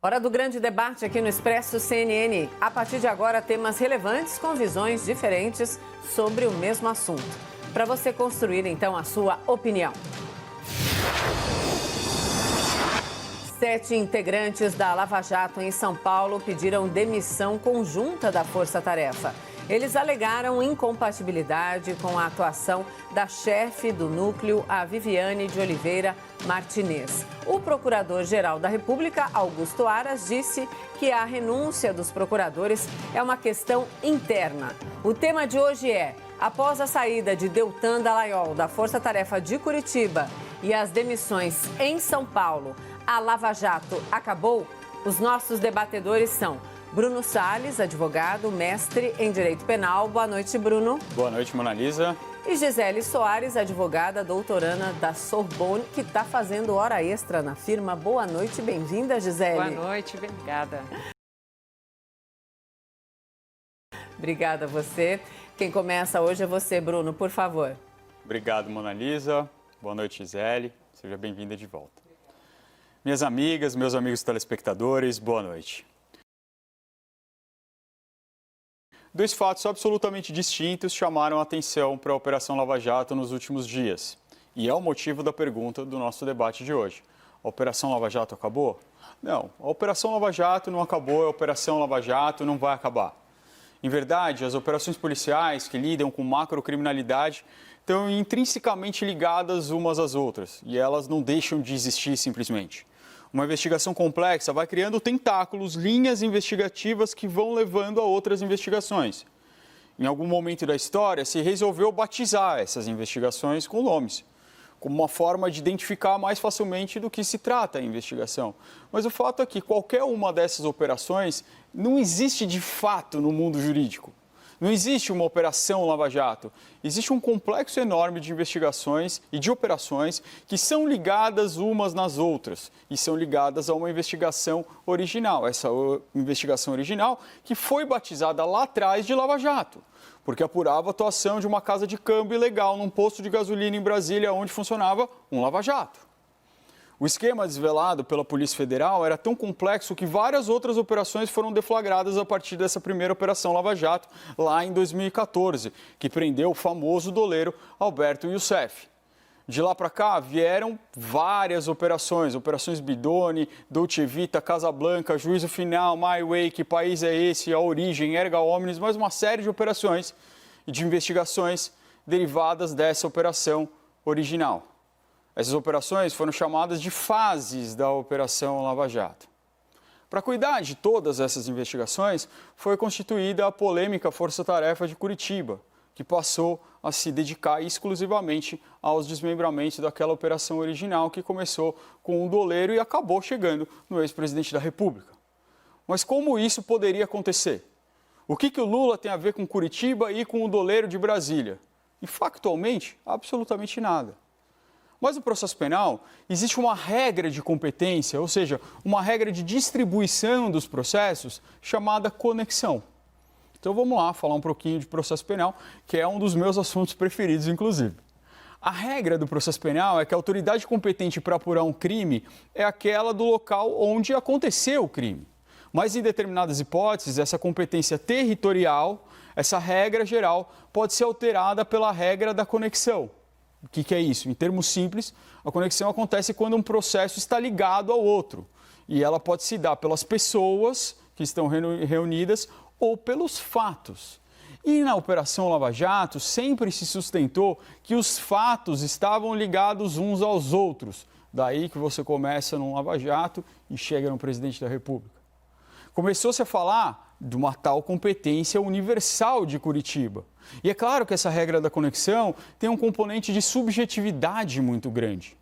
Hora do grande debate aqui no Expresso CNN. A partir de agora, temas relevantes com visões diferentes sobre o mesmo assunto. Para você construir, então, a sua opinião. 7 integrantes da Lava Jato em São Paulo pediram demissão conjunta da Força Tarefa. Eles alegaram incompatibilidade com a atuação da chefe do núcleo, a Viviane de Oliveira Martinez. O Procurador-Geral da República, Augusto Aras, disse que a renúncia dos procuradores é uma questão interna. O tema de hoje é: após a saída de Deltan Dallagnol da Força Tarefa de Curitiba e as demissões em São Paulo, a Lava Jato acabou? Os nossos debatedores são Bruno Salles, advogado, mestre em Direito Penal. Boa noite, Bruno. Boa noite, Mona Lisa. E Gisele Soares, advogada, doutoranda da Sorbonne, que está fazendo hora extra na firma. Boa noite, bem-vinda, Gisele. Boa noite, obrigada. Obrigada a você. Quem começa hoje é você, Bruno, por favor. Obrigado, Mona Lisa. Boa noite, Gisele. Seja bem-vinda de volta. Minhas amigas, meus amigos telespectadores, boa noite. Dois fatos absolutamente distintos chamaram a atenção para a Operação Lava Jato nos últimos dias. E é o motivo da pergunta do nosso debate de hoje. A Operação Lava Jato acabou? Não, a Operação Lava Jato não acabou, a Operação Lava Jato não vai acabar. Em verdade, as operações policiais que lidam com macrocriminalidade estão intrinsecamente ligadas umas às outras e elas não deixam de existir simplesmente. Uma investigação complexa vai criando tentáculos, linhas investigativas que vão levando a outras investigações. Em algum momento da história, se resolveu batizar essas investigações com nomes, como uma forma de identificar mais facilmente do que se trata a investigação. Mas o fato é que qualquer uma dessas operações não existe de fato no mundo jurídico. Não existe uma operação Lava Jato. Existe um complexo enorme de investigações e de operações que são ligadas umas nas outras e são ligadas a uma investigação original. Essa investigação original que foi batizada lá atrás de Lava Jato, porque apurava a atuação de uma casa de câmbio ilegal num posto de gasolina em Brasília, onde funcionava um Lava Jato. O esquema desvelado pela Polícia Federal era tão complexo que várias outras operações foram deflagradas a partir dessa primeira Operação Lava Jato, lá em 2014, que prendeu o famoso doleiro Alberto Youssef. De lá para cá vieram várias operações, operações Bidone, Dolce Vita, Casablanca, Juízo Final, My Way, Que País é Esse, A Origem, Erga Omnes, mais uma série de operações e de investigações derivadas dessa operação original. Essas operações foram chamadas de fases da Operação Lava Jato. Para cuidar de todas essas investigações, foi constituída a polêmica Força Tarefa de Curitiba, que passou a se dedicar exclusivamente aos desmembramentos daquela operação original que começou com um doleiro e acabou chegando no ex-presidente da República. Mas como isso poderia acontecer? O que o Lula tem a ver com Curitiba e com o doleiro de Brasília? E factualmente, absolutamente nada. Mas no processo penal, existe uma regra de competência, ou seja, uma regra de distribuição dos processos chamada conexão. Então vamos lá falar um pouquinho de processo penal, que é um dos meus assuntos preferidos, inclusive. A regra do processo penal é que a autoridade competente para apurar um crime é aquela do local onde aconteceu o crime. Mas em determinadas hipóteses, essa competência territorial, essa regra geral, pode ser alterada pela regra da conexão. O que é isso? Em termos simples, a conexão acontece quando um processo está ligado ao outro. E ela pode se dar pelas pessoas que estão reunidas ou pelos fatos. E na Operação Lava Jato, sempre se sustentou que os fatos estavam ligados uns aos outros. Daí que você começa num Lava Jato e chega no presidente da República. Começou-se a falar de uma tal competência universal de Curitiba. E é claro que essa regra da conexão tem um componente de subjetividade muito grande.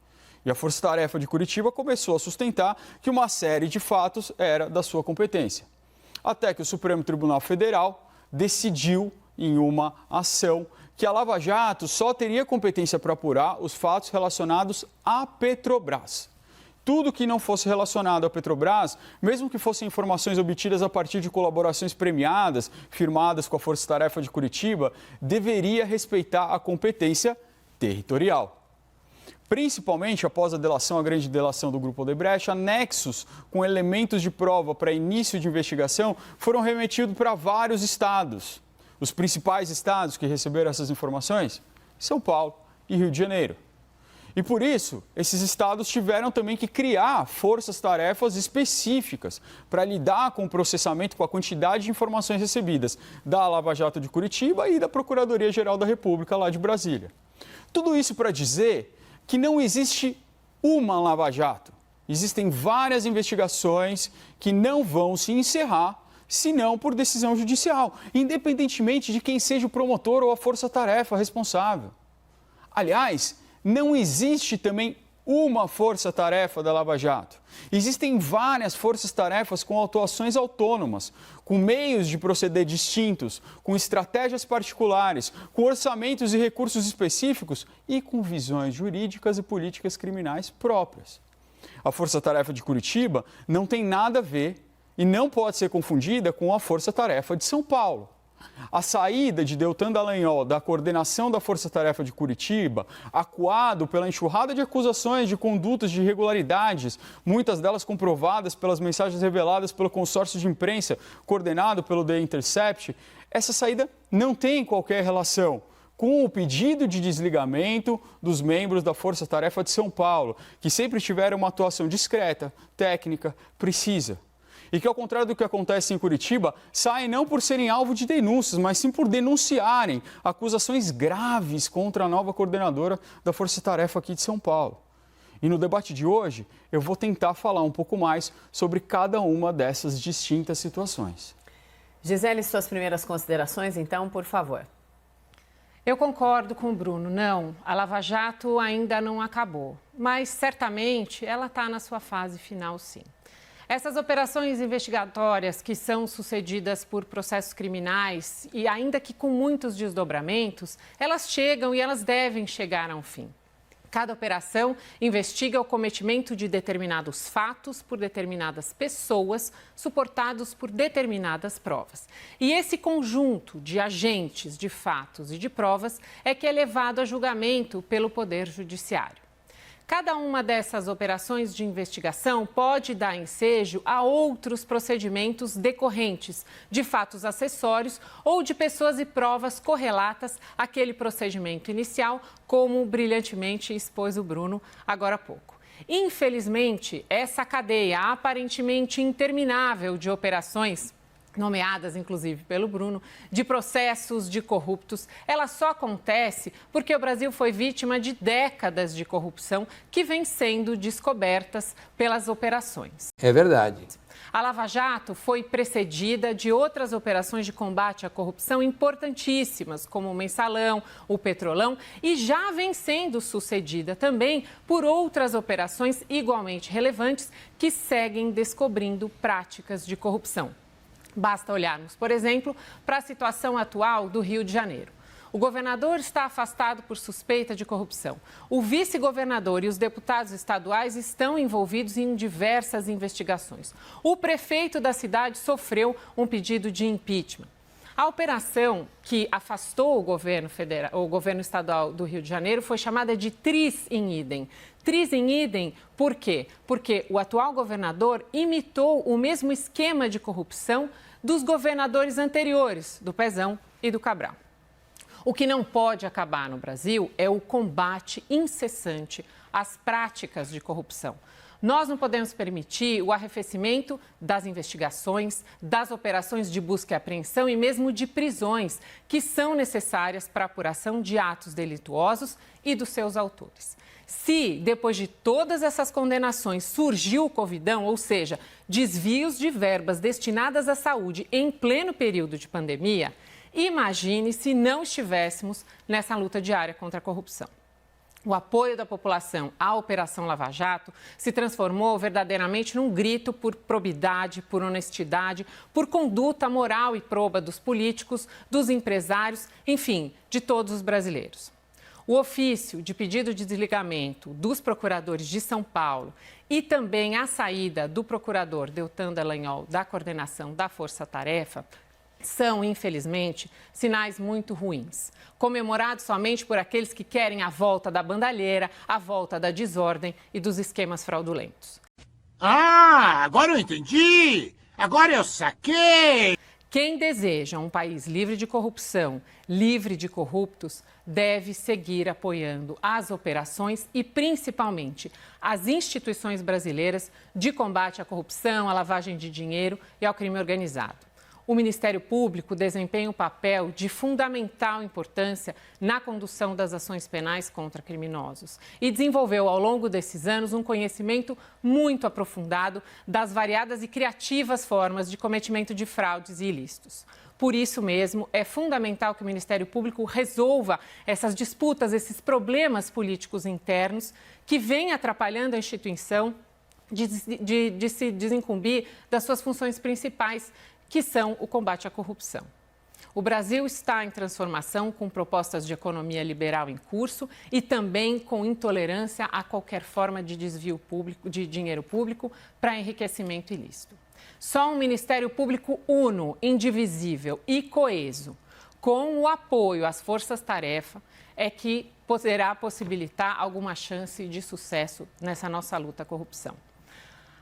E a Força Tarefa de Curitiba começou a sustentar que uma série de fatos era da sua competência. Até que o Supremo Tribunal Federal decidiu, em uma ação, que a Lava Jato só teria competência para apurar os fatos relacionados à Petrobras. Tudo que não fosse relacionado à Petrobras, mesmo que fossem informações obtidas a partir de colaborações premiadas, firmadas com a Força Tarefa de Curitiba, deveria respeitar a competência territorial. Principalmente após a delação, a grande delação do Grupo Odebrecht, anexos com elementos de prova para início de investigação foram remetidos para vários estados. Os principais estados que receberam essas informações? São Paulo e Rio de Janeiro. E por isso, esses estados tiveram também que criar forças-tarefas específicas para lidar com o processamento, com a quantidade de informações recebidas da Lava Jato de Curitiba e da Procuradoria-Geral da República lá de Brasília. Tudo isso para dizer que não existe uma Lava Jato. Existem várias investigações que não vão se encerrar, senão por decisão judicial, independentemente de quem seja o promotor ou a força-tarefa responsável. Aliás, não existe também uma força-tarefa da Lava Jato. Existem várias forças-tarefas com atuações autônomas, com meios de proceder distintos, com estratégias particulares, com orçamentos e recursos específicos e com visões jurídicas e políticas criminais próprias. A Força-Tarefa de Curitiba não tem nada a ver e não pode ser confundida com a Força-Tarefa de São Paulo. A saída de Deltan Dallagnol da coordenação da Força-Tarefa de Curitiba, acuado pela enxurrada de acusações de condutas de irregularidades, muitas delas comprovadas pelas mensagens reveladas pelo consórcio de imprensa coordenado pelo The Intercept, essa saída não tem qualquer relação com o pedido de desligamento dos membros da Força-Tarefa de São Paulo, que sempre tiveram uma atuação discreta, técnica, precisa. E que, ao contrário do que acontece em Curitiba, saem não por serem alvo de denúncias, mas sim por denunciarem acusações graves contra a nova coordenadora da Força-Tarefa aqui de São Paulo. E no debate de hoje, eu vou tentar falar um pouco mais sobre cada uma dessas distintas situações. Gisele, suas primeiras considerações, então, por favor. Eu concordo com o Bruno. Não, a Lava Jato ainda não acabou, mas certamente ela está na sua fase final, sim. Essas operações investigatórias que são sucedidas por processos criminais e ainda que com muitos desdobramentos, elas chegam e elas devem chegar a um fim. Cada operação investiga o cometimento de determinados fatos por determinadas pessoas, suportados por determinadas provas. E esse conjunto de agentes, de fatos e de provas é que é levado a julgamento pelo Poder Judiciário. Cada uma dessas operações de investigação pode dar ensejo a outros procedimentos decorrentes de fatos acessórios ou de pessoas e provas correlatas àquele procedimento inicial, como brilhantemente expôs o Bruno agora há pouco. Infelizmente, essa cadeia aparentemente interminável de operações, nomeadas inclusive pelo Bruno, de processos de corruptos, ela só acontece porque o Brasil foi vítima de décadas de corrupção que vem sendo descobertas pelas operações. É verdade. A Lava Jato foi precedida de outras operações de combate à corrupção importantíssimas, como o Mensalão, o Petrolão, e já vem sendo sucedida também por outras operações igualmente relevantes que seguem descobrindo práticas de corrupção. Basta olharmos, por exemplo, para a situação atual do Rio de Janeiro. O governador está afastado por suspeita de corrupção. O vice-governador e os deputados estaduais estão envolvidos em diversas investigações. O prefeito da cidade sofreu um pedido de impeachment. A operação que afastou o governo estadual do Rio de Janeiro foi chamada de tris in idem. Tris in idem, por quê? Porque o atual governador imitou o mesmo esquema de corrupção dos governadores anteriores, do Pezão e do Cabral. O que não pode acabar no Brasil é o combate incessante às práticas de corrupção. Nós não podemos permitir o arrefecimento das investigações, das operações de busca e apreensão e mesmo de prisões, que são necessárias para a apuração de atos delituosos e dos seus autores. Se, depois de todas essas condenações, surgiu o Covidão, ou seja, desvios de verbas destinadas à saúde em pleno período de pandemia, imagine se não estivéssemos nessa luta diária contra a corrupção. O apoio da população à Operação Lava Jato se transformou verdadeiramente num grito por probidade, por honestidade, por conduta moral e proba dos políticos, dos empresários, enfim, de todos os brasileiros. O ofício de pedido de desligamento dos procuradores de São Paulo e também a saída do procurador Deltan Dallagnol da coordenação da Força Tarefa são, infelizmente, sinais muito ruins, comemorados somente por aqueles que querem a volta da bandalheira, a volta da desordem e dos esquemas fraudulentos. Ah, agora eu entendi! Agora eu saquei! Quem deseja um país livre de corrupção, livre de corruptos, deve seguir apoiando as operações e, principalmente, as instituições brasileiras de combate à corrupção, à lavagem de dinheiro e ao crime organizado. O Ministério Público desempenha um papel de fundamental importância na condução das ações penais contra criminosos e desenvolveu, ao longo desses anos, um conhecimento muito aprofundado das variadas e criativas formas de cometimento de fraudes e ilícitos. Por isso mesmo, é fundamental que o Ministério Público resolva essas disputas, esses problemas políticos internos que vêm atrapalhando a instituição de se desincumbir das suas funções principais, que são o combate à corrupção. O Brasil está em transformação, com propostas de economia liberal em curso e também com intolerância a qualquer forma de desvio público, de dinheiro público para enriquecimento ilícito. Só um Ministério Público uno, indivisível e coeso, com o apoio às forças-tarefa, é que poderá possibilitar alguma chance de sucesso nessa nossa luta à corrupção.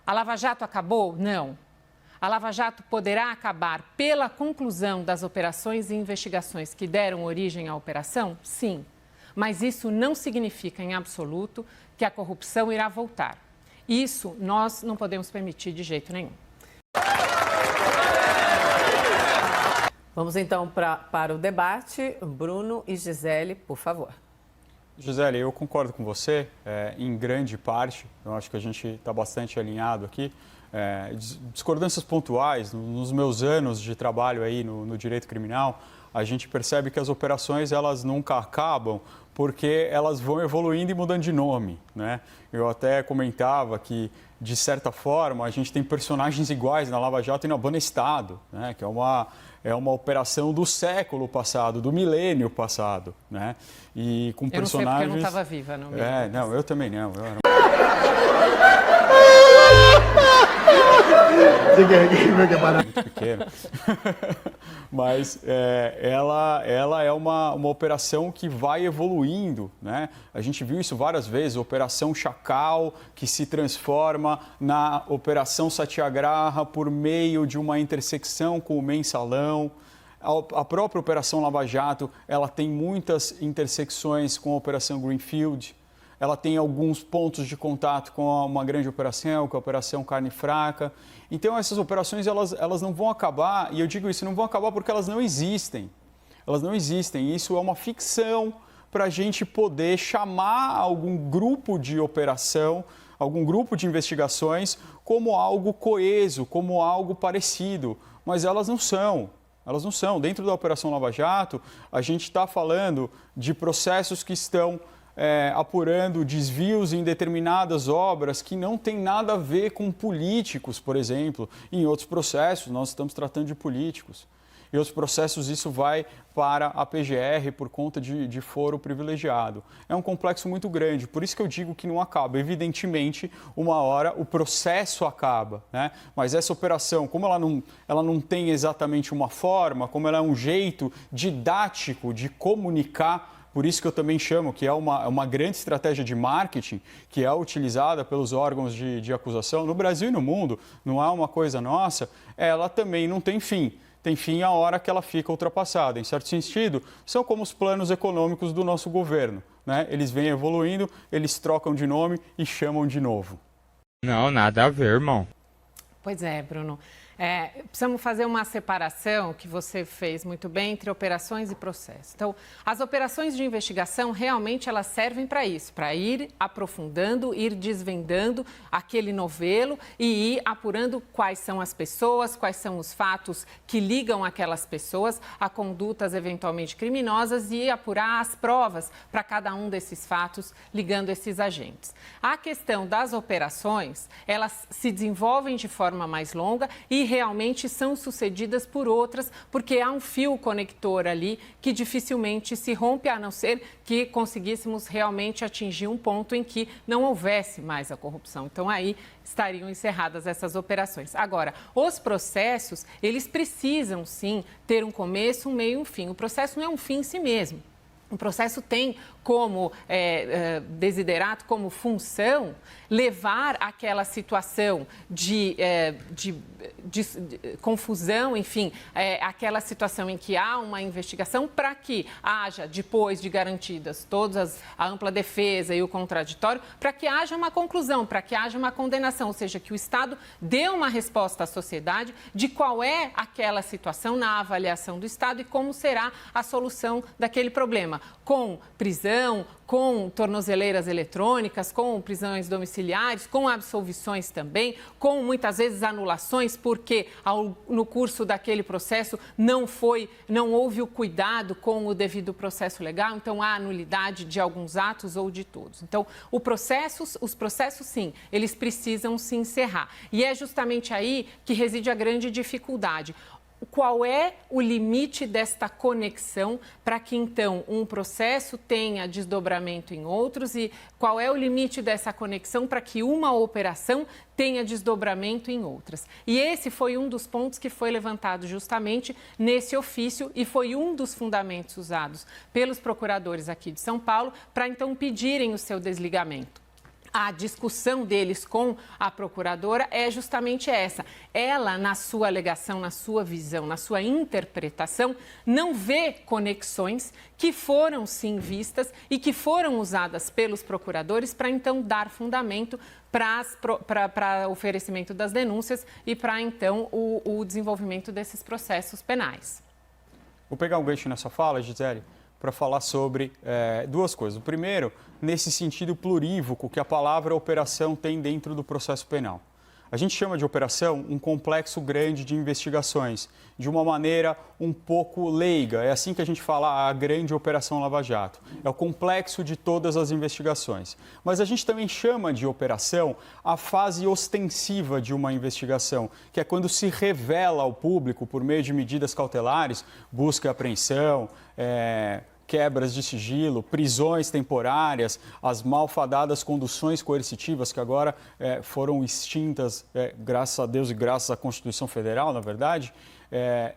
A Lava Jato acabou? Não. A Lava Jato poderá acabar pela conclusão das operações e investigações que deram origem à operação? Sim. Mas isso não significa, em absoluto, que a corrupção irá voltar. Isso nós não podemos permitir de jeito nenhum. Vamos então para o debate. Bruno e Gisele, por favor. Gisele, eu concordo com você, em grande parte. Eu acho que a gente está bastante alinhado aqui. Discordâncias pontuais, nos meus anos de trabalho aí no direito criminal, a gente percebe que as operações elas nunca acabam porque elas vão evoluindo e mudando de nome, né? Eu até comentava que, de certa forma, a gente tem personagens iguais na Lava Jato e na Banestado, né? Que é uma operação do século passado, do milênio passado, né? E com personagens... Eu não sei porque eu não estava viva, não. Não, eu também não. Eu era... muito pequeno. Mas ela é uma operação que vai evoluindo, né? A gente viu isso várias vezes, Operação Chacal, que se transforma na Operação Satyagraha por meio de uma intersecção com o Mensalão. A própria Operação Lava Jato, ela tem muitas intersecções com a Operação Greenfield. Ela tem alguns pontos de contato com uma grande operação, com a Operação Carne Fraca. Então, essas operações, elas não vão acabar, e eu digo isso, não vão acabar porque elas não existem. Elas não existem. Isso é uma ficção para a gente poder chamar algum grupo de operação, algum grupo de investigações como algo coeso, como algo parecido. Mas elas não são. Elas não são. Dentro da Operação Lava Jato, a gente está falando de processos que estão... apurando desvios em determinadas obras que não tem nada a ver com políticos, por exemplo. Em outros processos, nós estamos tratando de políticos. Em outros processos, isso vai para a PGR por conta de foro privilegiado. É um complexo muito grande, por isso que eu digo que não acaba. Evidentemente, uma hora o processo acaba, né? Mas essa operação, como ela não tem exatamente uma forma, como ela é um jeito didático de comunicar. Por isso que eu também chamo que é uma grande estratégia de marketing que é utilizada pelos órgãos de acusação no Brasil e no mundo, não é uma coisa nossa, ela também não tem fim. Tem fim a hora que ela fica ultrapassada. Em certo sentido, são como os planos econômicos do nosso governo, né? Eles vêm evoluindo, eles trocam de nome e chamam de novo. Não, nada a ver, irmão. Pois é, Bruno. Precisamos fazer uma separação, que você fez muito bem, entre operações e processos. Então, as operações de investigação, realmente, elas servem para isso, para ir aprofundando, ir desvendando aquele novelo e ir apurando quais são as pessoas, quais são os fatos que ligam aquelas pessoas a condutas eventualmente criminosas e apurar as provas para cada um desses fatos ligando esses agentes. A questão das operações, elas se desenvolvem de forma mais longa e realmente são sucedidas por outras, porque há um fio conector ali que dificilmente se rompe, a não ser que conseguíssemos realmente atingir um ponto em que não houvesse mais a corrupção. Então, aí estariam encerradas essas operações. Agora, os processos, eles precisam, sim, ter um começo, um meio e um fim. O processo não é um fim em si mesmo. O processo tem como desiderato, como função, levar aquela situação de confusão, enfim, aquela situação em que há uma investigação para que haja, depois de garantidas todas a ampla defesa e o contraditório, para que haja uma conclusão, para que haja uma condenação, ou seja, que o Estado dê uma resposta à sociedade de qual é aquela situação na avaliação do Estado e como será a solução daquele problema, com prisão, com tornozeleiras eletrônicas, com prisões domiciliares, com absolvições também, com muitas vezes anulações, porque no curso daquele processo não houve o cuidado com o devido processo legal, então há nulidade de alguns atos ou de todos. Então, os processos, sim, eles precisam se encerrar. E é justamente aí que reside a grande dificuldade. Qual é o limite desta conexão para que, então, um processo tenha desdobramento em outros e qual é o limite dessa conexão para que uma operação tenha desdobramento em outras? E esse foi um dos pontos que foi levantado justamente nesse ofício e foi um dos fundamentos usados pelos procuradores aqui de São Paulo para, então, pedirem o seu desligamento. A discussão deles com a procuradora é justamente essa. Ela, na sua alegação, na sua visão, na sua interpretação, não vê conexões que foram sim vistas e que foram usadas pelos procuradores para então dar fundamento para oferecimento das denúncias e para então o desenvolvimento desses processos penais. Vou pegar um gancho nessa fala, Gisele, para falar sobre duas coisas. O primeiro, nesse sentido plurívoco que a palavra operação tem dentro do processo penal. A gente chama de operação um complexo grande de investigações, de uma maneira um pouco leiga. É assim que a gente fala a grande operação Lava Jato. É o complexo de todas as investigações. Mas a gente também chama de operação a fase ostensiva de uma investigação, que é quando se revela ao público, por meio de medidas cautelares, busca e apreensão, quebras de sigilo, prisões temporárias, as malfadadas conduções coercitivas que agora foram extintas, graças a Deus e graças à Constituição Federal, na verdade.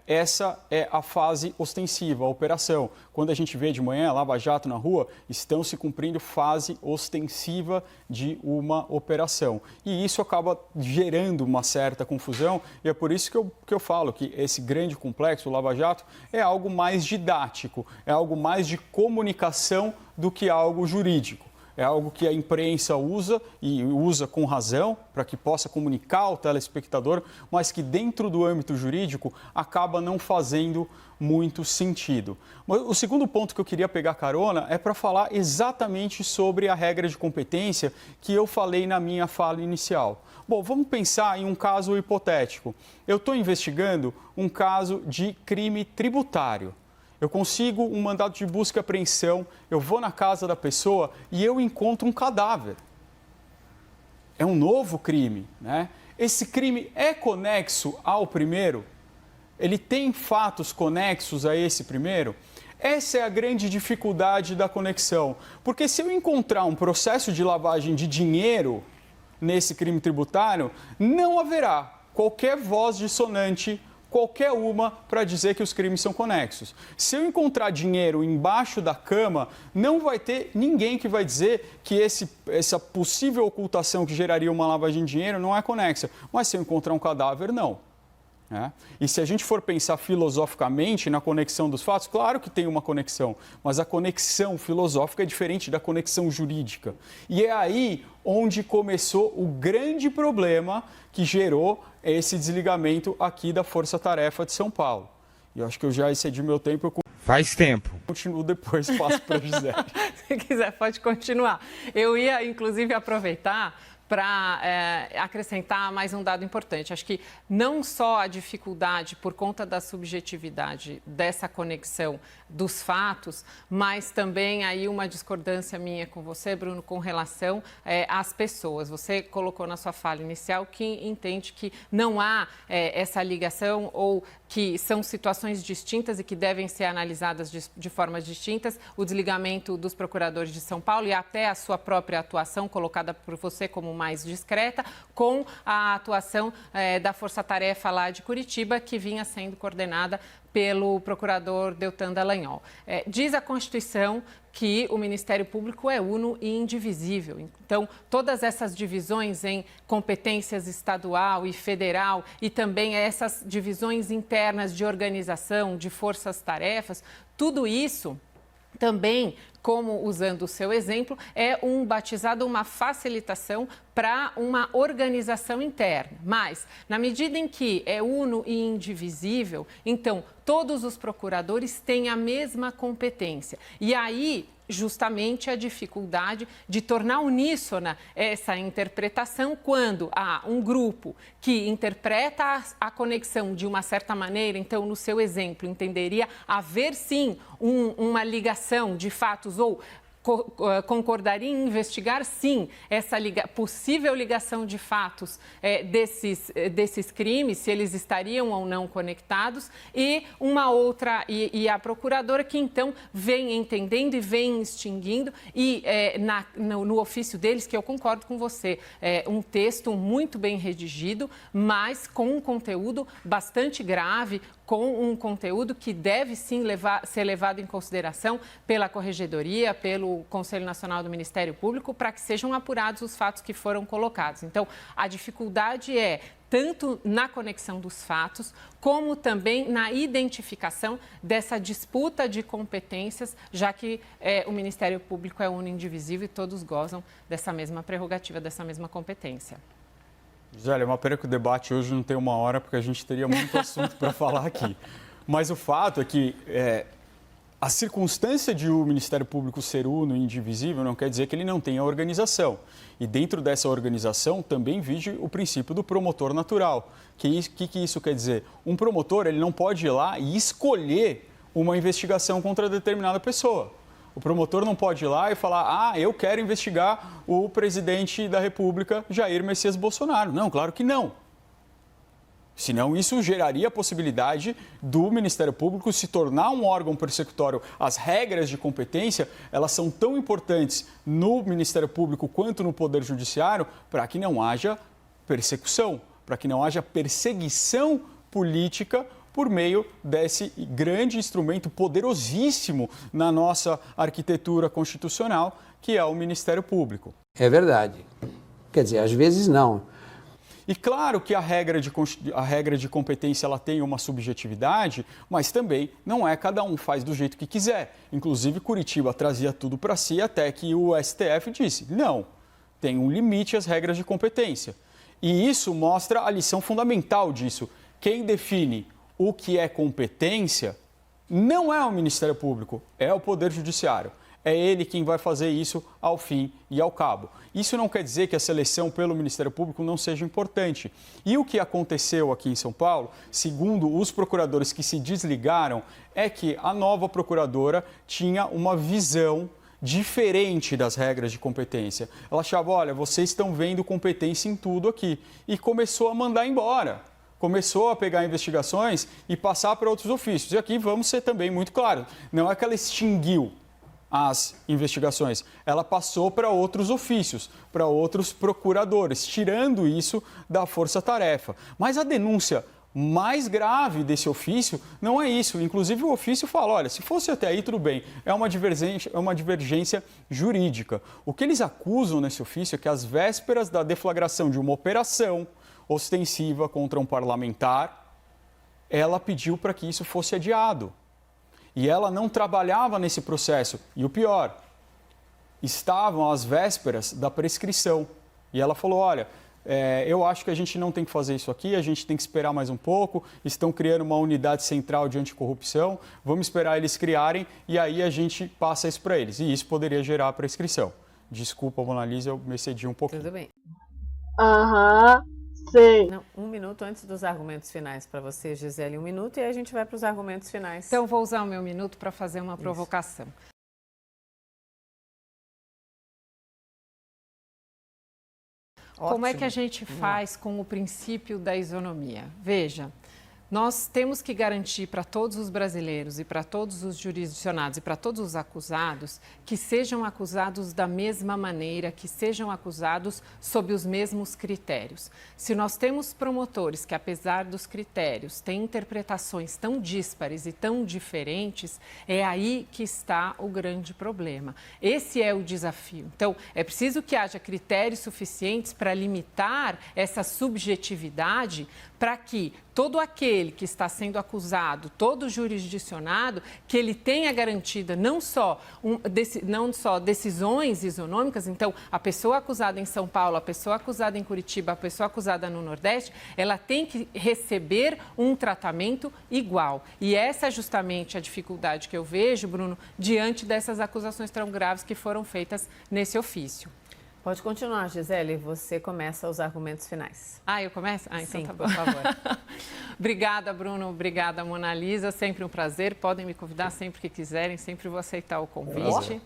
Essa é a fase ostensiva, a operação. Quando a gente vê de manhã Lava Jato na rua, estão se cumprindo fase ostensiva de uma operação. E isso acaba gerando uma certa confusão e é por isso que eu falo que esse grande complexo, o Lava Jato, é algo mais didático, é algo mais de comunicação do que algo jurídico. É algo que a imprensa usa e usa com razão para que possa comunicar ao telespectador, mas que dentro do âmbito jurídico acaba não fazendo muito sentido. O segundo ponto que eu queria pegar carona é para falar exatamente sobre a regra de competência que eu falei na minha fala inicial. Bom, vamos pensar em um caso hipotético. Eu estou investigando um caso de crime tributário. Eu consigo um mandado de busca e apreensão, eu vou na casa da pessoa e eu encontro um cadáver. É um novo crime, né? Esse crime é conexo ao primeiro? Ele tem fatos conexos a esse primeiro? Essa é a grande dificuldade da conexão. Porque se eu encontrar um processo de lavagem de dinheiro nesse crime tributário, não haverá qualquer voz dissonante, qualquer uma, para dizer que os crimes são conexos. Se eu encontrar dinheiro embaixo da cama, não vai ter ninguém que vai dizer que essa possível ocultação que geraria uma lavagem de dinheiro não é conexa. Mas se eu encontrar um cadáver, não. E se a gente for pensar filosoficamente na conexão dos fatos, claro que tem uma conexão, mas a conexão filosófica é diferente da conexão jurídica. E é aí onde começou o grande problema que gerou esse desligamento aqui da Força Tarefa de São Paulo. E eu acho que eu já excedi meu tempo. Faz tempo. Continuo depois, passo para a Gisele. Se quiser, pode continuar. Eu ia, inclusive, aproveitar para acrescentar mais um dado importante. Acho que não só a dificuldade por conta da subjetividade dessa conexão dos fatos, mas também aí uma discordância minha com você, Bruno, com relação às pessoas. Você colocou na sua fala inicial que entende que não há essa ligação ou que são situações distintas e que devem ser analisadas de formas distintas, o desligamento dos procuradores de São Paulo e até a sua própria atuação, colocada por você como mais discreta, com a atuação da Força Tarefa lá de Curitiba, que vinha sendo coordenada pelo procurador Deltan Dallagnol. Diz a Constituição que o Ministério Público é uno e indivisível. Então, todas essas divisões em competências estadual e federal e também essas divisões internas de organização, de forças-tarefas, tudo isso também, como usando o seu exemplo, é uma facilitação para uma organização interna. Mas, na medida em que é uno e indivisível, então todos os procuradores têm a mesma competência. E aí, justamente a dificuldade de tornar uníssona essa interpretação quando há um grupo que interpreta a conexão de uma certa maneira, então, no seu exemplo, entenderia haver, sim, uma ligação de fatos ou concordaria em investigar, sim, essa possível ligação de fatos desses crimes, se eles estariam ou não conectados, e uma outra, e a procuradora que então vem entendendo e vem extinguindo, e no ofício deles, que eu concordo com você, um texto muito bem redigido, mas com um conteúdo bastante grave, com um conteúdo que deve sim ser levado em consideração pela Corregedoria, pelo Conselho Nacional do Ministério Público, para que sejam apurados os fatos que foram colocados. Então, a dificuldade é tanto na conexão dos fatos, como também na identificação dessa disputa de competências, já que o Ministério Público é uno e indivisível e todos gozam dessa mesma prerrogativa, dessa mesma competência. Gisele, é uma pena que o debate hoje não tem 1 hora, porque a gente teria muito assunto para falar aqui. Mas o fato é que a circunstância de o Ministério Público ser uno e indivisível não quer dizer que ele não tenha organização. E dentro dessa organização também vige o princípio do promotor natural. O que isso quer dizer? Um promotor ele não pode ir lá e escolher uma investigação contra determinada pessoa. O promotor não pode ir lá e falar, eu quero investigar o presidente da República, Jair Messias Bolsonaro. Não, claro que não. Senão isso geraria a possibilidade do Ministério Público se tornar um órgão persecutório. As regras de competência, elas são tão importantes no Ministério Público quanto no Poder Judiciário para que não haja persecução, para que não haja perseguição política por meio desse grande instrumento poderosíssimo na nossa arquitetura constitucional, que é o Ministério Público. É verdade. Quer dizer, às vezes não. E claro que a regra de competência ela tem uma subjetividade, mas também não é cada um faz do jeito que quiser. Inclusive, Curitiba trazia tudo para si até que o STF disse, não, tem um limite às regras de competência. E isso mostra a lição fundamental disso. Quem define o que é competência não é o Ministério Público, é o Poder Judiciário. É ele quem vai fazer isso ao fim e ao cabo. Isso não quer dizer que a seleção pelo Ministério Público não seja importante. E o que aconteceu aqui em São Paulo, segundo os procuradores que se desligaram, é que a nova procuradora tinha uma visão diferente das regras de competência. Ela achava, olha, vocês estão vendo competência em tudo aqui. E começou a mandar embora. Começou a pegar investigações e passar para outros ofícios. E aqui vamos ser também muito claros, não é que ela extinguiu as investigações, ela passou para outros ofícios, para outros procuradores, tirando isso da força-tarefa. Mas a denúncia mais grave desse ofício não é isso. Inclusive o ofício fala, olha, se fosse até aí tudo bem, é uma divergência jurídica. O que eles acusam nesse ofício é que às vésperas da deflagração de uma operação ostensiva contra um parlamentar, ela pediu para que isso fosse adiado. E ela não trabalhava nesse processo. E o pior, estavam às vésperas da prescrição. E ela falou, olha, eu acho que a gente não tem que fazer isso aqui, a gente tem que esperar mais um pouco, estão criando uma unidade central de anticorrupção, vamos esperar eles criarem e aí a gente passa isso para eles. E isso poderia gerar a prescrição. Desculpa, Mona Lisa, eu me excedi um pouquinho. Tudo bem. Aham, sei. Não, 1 minuto antes dos argumentos finais para você, Gisele. 1 minuto e aí a gente vai para os argumentos finais. Então, vou usar o meu minuto para fazer uma provocação. Como é que a gente faz com o princípio da isonomia? Veja, nós temos que garantir para todos os brasileiros e para todos os jurisdicionados e para todos os acusados que sejam acusados da mesma maneira, que sejam acusados sob os mesmos critérios. Se nós temos promotores que, apesar dos critérios, têm interpretações tão díspares e tão diferentes, é aí que está o grande problema. Esse é o desafio. Então, é preciso que haja critérios suficientes para limitar essa subjetividade, para que todo aquele que está sendo acusado, todo jurisdicionado, que ele tenha garantida não só decisões isonômicas. Então, a pessoa acusada em São Paulo, a pessoa acusada em Curitiba, a pessoa acusada no Nordeste, ela tem que receber um tratamento igual. E essa é justamente a dificuldade que eu vejo, Bruno, diante dessas acusações tão graves que foram feitas nesse ofício. Pode continuar, Gisele. Você começa os argumentos finais. Ah, eu começo? Ah, então Sim, tá bom. por favor. Obrigada, Bruno. Obrigada, Mona Lisa. Sempre um prazer. Podem me convidar sempre que quiserem. Sempre vou aceitar o convite.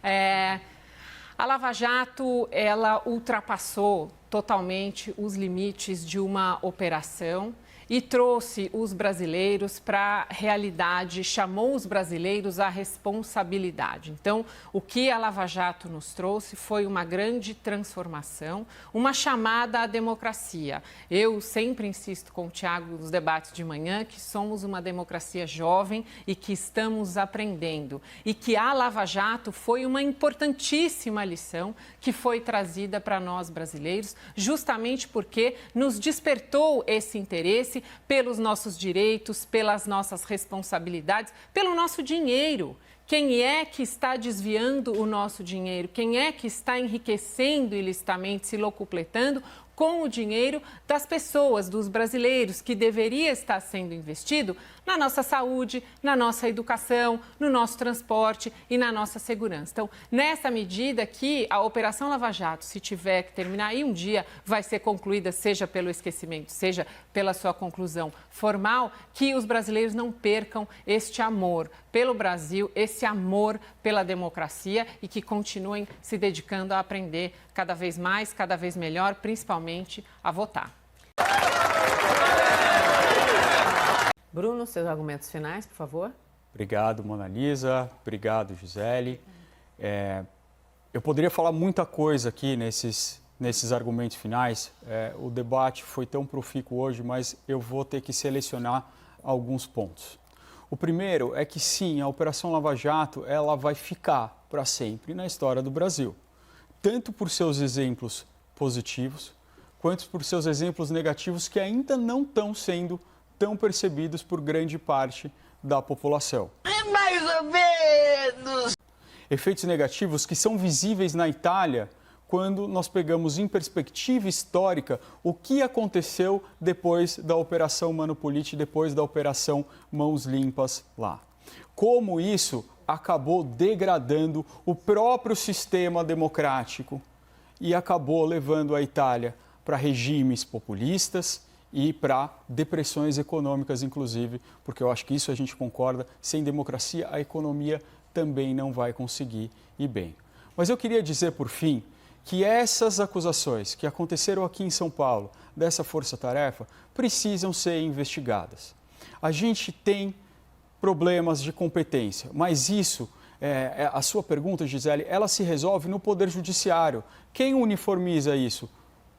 A Lava Jato, ela ultrapassou totalmente os limites de uma operação e trouxe os brasileiros para a realidade, chamou os brasileiros à responsabilidade. Então, o que a Lava Jato nos trouxe foi uma grande transformação, uma chamada à democracia. Eu sempre insisto com o Tiago nos debates de manhã que somos uma democracia jovem e que estamos aprendendo. E que a Lava Jato foi uma importantíssima lição que foi trazida para nós brasileiros, justamente porque nos despertou esse interesse pelos nossos direitos, pelas nossas responsabilidades, pelo nosso dinheiro. Quem é que está desviando o nosso dinheiro? Quem é que está enriquecendo ilicitamente, se locupletando com o dinheiro das pessoas, dos brasileiros, que deveria estar sendo investido na nossa saúde, na nossa educação, no nosso transporte e na nossa segurança. Então, nessa medida que a Operação Lava Jato, se tiver que terminar, e um dia vai ser concluída, seja pelo esquecimento, seja pela sua conclusão formal, que os brasileiros não percam este amor pelo Brasil, esse amor pela democracia e que continuem se dedicando a aprender cada vez mais, cada vez melhor, principalmente a votar. Bruno, seus argumentos finais, por favor. Obrigado, Mona Lisa. Obrigado, Gisele. Eu poderia falar muita coisa aqui nesses argumentos finais. O debate foi tão profícuo hoje, mas eu vou ter que selecionar alguns pontos. O primeiro é que, sim, a Operação Lava Jato ela vai ficar para sempre na história do Brasil, tanto por seus exemplos positivos, quanto por seus exemplos negativos que ainda não estão sendo tão percebidos por grande parte da população. Mais ou menos! Efeitos negativos que são visíveis na Itália quando nós pegamos em perspectiva histórica o que aconteceu depois da Operação Mano Politi, depois da Operação Mãos Limpas lá. Como isso acabou degradando o próprio sistema democrático e acabou levando a Itália para regimes populistas e para depressões econômicas, inclusive, porque eu acho que isso a gente concorda, sem democracia a economia também não vai conseguir ir bem. Mas eu queria dizer, por fim, que essas acusações que aconteceram aqui em São Paulo, dessa força-tarefa, precisam ser investigadas. A gente tem problemas de competência, mas isso, a sua pergunta, Gisele, ela se resolve no Poder Judiciário. Quem uniformiza isso?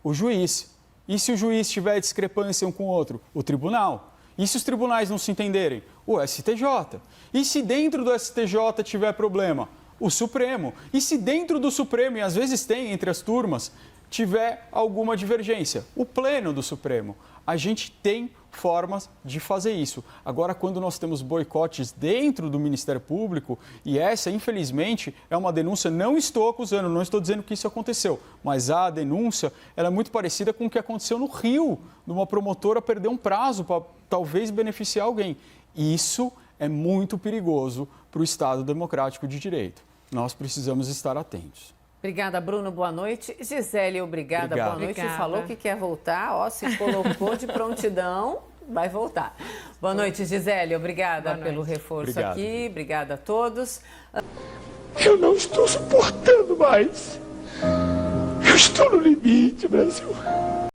O juiz. E se o juiz tiver discrepância um com o outro? O tribunal. E se os tribunais não se entenderem? O STJ. E se dentro do STJ tiver problema? O Supremo. E se dentro do Supremo, e às vezes tem entre as turmas, tiver alguma divergência? O Pleno do Supremo. A gente tem formas de fazer isso. Agora, quando nós temos boicotes dentro do Ministério Público, e essa, infelizmente, é uma denúncia, não estou acusando, não estou dizendo que isso aconteceu, mas a denúncia ela é muito parecida com o que aconteceu no Rio, de uma promotora perder um prazo para talvez beneficiar alguém. Isso é muito perigoso para o Estado democrático de direito. Nós precisamos estar atentos. Obrigada, Bruno. Boa noite. Gisele, obrigada. Boa noite. Obrigada. Falou que quer voltar, ó, se colocou de prontidão, vai voltar. Boa noite, Gisele. Obrigada pelo reforço aqui. Obrigada a todos. Eu não estou suportando mais. Eu estou no limite, Brasil.